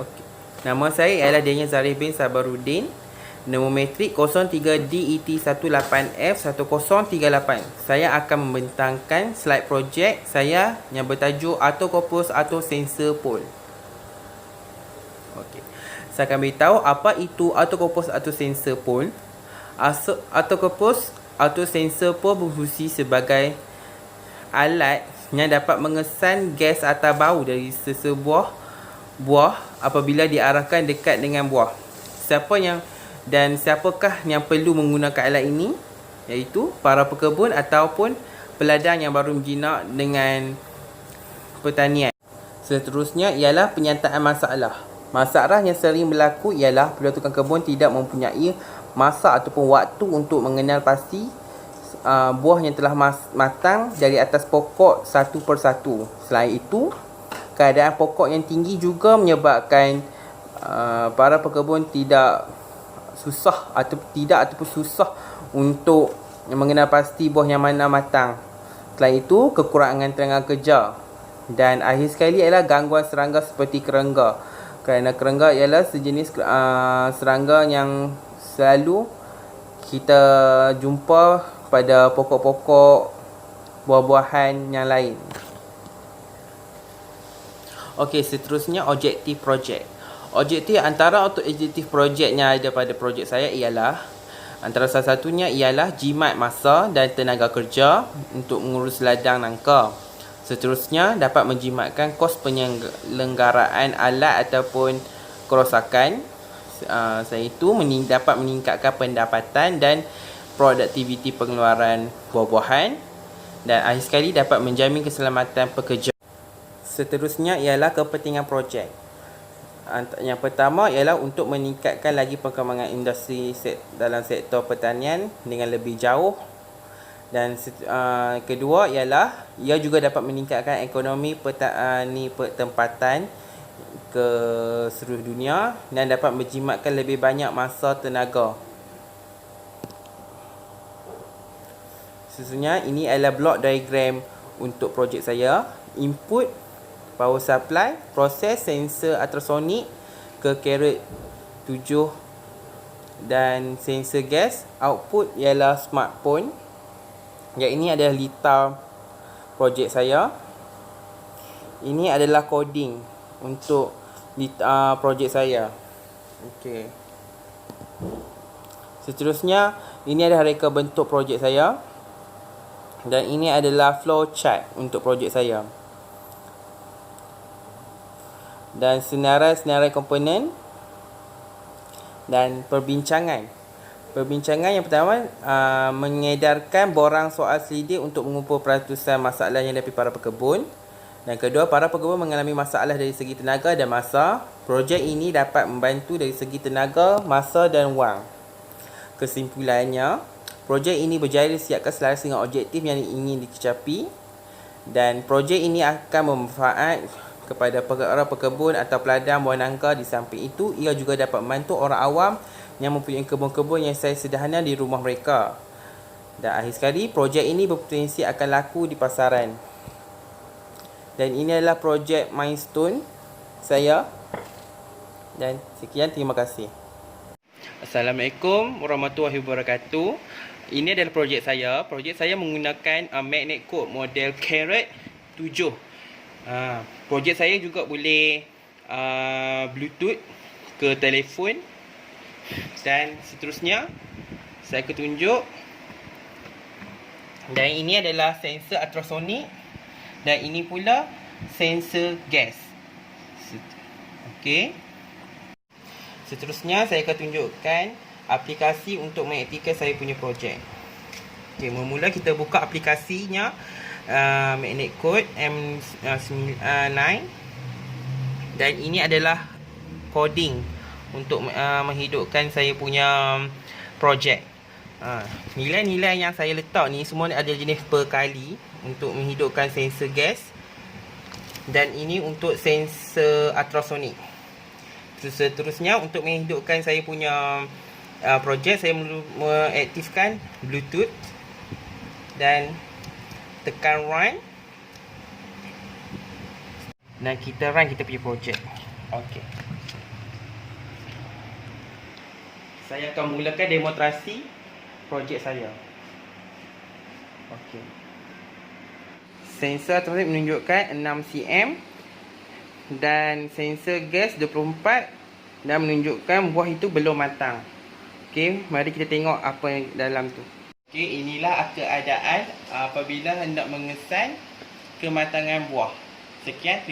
Okey. Nama saya ialah Daniel Zarif bin Sabaruddin. Nombor metrik 03DET18F1038. Saya akan membentangkan slide projek saya yang bertajuk Autofocus atau sensor pole. Okey. Saya akan beritahu apa itu autofocus atau sensor pole. Autofocus atau sensor pole berfungsi sebagai alat yang dapat mengesan gas atau bau dari sesebuah buah apabila diarahkan dekat dengan buah. Siapakah yang perlu menggunakan alat ini? Iaitu para pekebun ataupun peladang yang baru menjinak dengan pertanian. Seterusnya ialah penyertaan masalah. Masalah yang sering berlaku ialah bila tukang kebun tidak mempunyai masa ataupun waktu untuk mengenal pasti buah yang telah matang dari atas pokok satu persatu. Selain itu, keadaan pokok yang tinggi juga menyebabkan para pekebun susah untuk mengenal pasti buah yang mana matang. Selain itu, kekurangan tenaga kerja. Dan akhir sekali ialah gangguan serangga seperti kerengga. Kerana kerengga ialah sejenis serangga yang selalu kita jumpa pada pokok-pokok buah-buahan yang lain. Okey, seterusnya objektif projek. Antara objektif projek yang ada pada projek saya ialah antara salah satunya ialah jimat masa dan tenaga kerja untuk mengurus ladang nangka. Seterusnya dapat menjimatkan kos penyelenggaraan alat ataupun kerosakan. Selain itu dapat meningkatkan pendapatan dan produktiviti pengeluaran buah-buahan. Dan akhir sekali dapat menjamin keselamatan pekerja. Seterusnya ialah kepentingan projek. Yang pertama ialah untuk meningkatkan lagi perkembangan industri dalam sektor pertanian dengan lebih jauh. Dan kedua ialah ia juga dapat meningkatkan ekonomi petani tempatan ke seluruh dunia dan dapat menjimatkan lebih banyak masa tenaga. Seterusnya ini adalah block diagram untuk projek saya. Input power supply, proses sensor ultrasonik ke caret 7 dan sensor gas. Output ialah smartphone. Yang ini adalah litar projek saya. Ini adalah coding untuk projek saya. Okey. Seterusnya ini adalah reka bentuk projek saya. Dan ini adalah flow chart untuk projek saya. Dan senarai-senarai komponen dan perbincangan. Perbincangan yang pertama mengedarkan borang soal selidik untuk mengumpul peratusan masalah yang dihadapi para pekebun. Dan kedua, para pekebun mengalami masalah dari segi tenaga dan masa. Projek ini dapat membantu dari segi tenaga, masa dan wang. Kesimpulannya, projek ini berjaya disiapkan selaras dengan objektif yang ingin dicapai. Dan projek ini akan bermanfaat kepada para pekebun atau peladang buah nangka. Di samping itu, ia juga dapat membantu orang awam yang mempunyai kebun-kebun yang sederhana di rumah mereka. Dan akhir sekali, projek ini berpotensi akan laku di pasaran. Dan ini adalah projek milestone saya. Dan sekian, terima kasih. Assalamualaikum warahmatullahi wabarakatuh. Ini adalah projek saya. Projek saya menggunakan magnet cord model caret 7. Projek saya juga boleh Bluetooth ke telefon. Dan seterusnya saya akan tunjuk. Dan ini adalah sensor ultrasonik. Dan ini pula sensor gas. Okey. Seterusnya saya akan tunjukkan aplikasi untuk mengaktifkan saya punya projek. Okey, mula-mula kita buka aplikasinya. Magnet cord M9. Dan ini adalah coding untuk menghidupkan saya punya projek. Nilai-nilai yang saya letak ni semua ada jenis per kali untuk menghidupkan sensor gas. Dan ini untuk sensor ultrasonik. Seterusnya untuk menghidupkan saya punya projek, saya mengaktifkan Bluetooth dan tekan run. Dan kita run kita punya projek. Okey. Saya akan mulakan demonstrasi projek saya. Okey. Sensor tersebut menunjukkan 6 cm dan sensor gas 24 dan menunjukkan buah itu belum matang. Okey, mari kita tengok apa yang dalam tu. Okey, inilah keadaan apabila hendak mengesan kematangan buah. Sekian.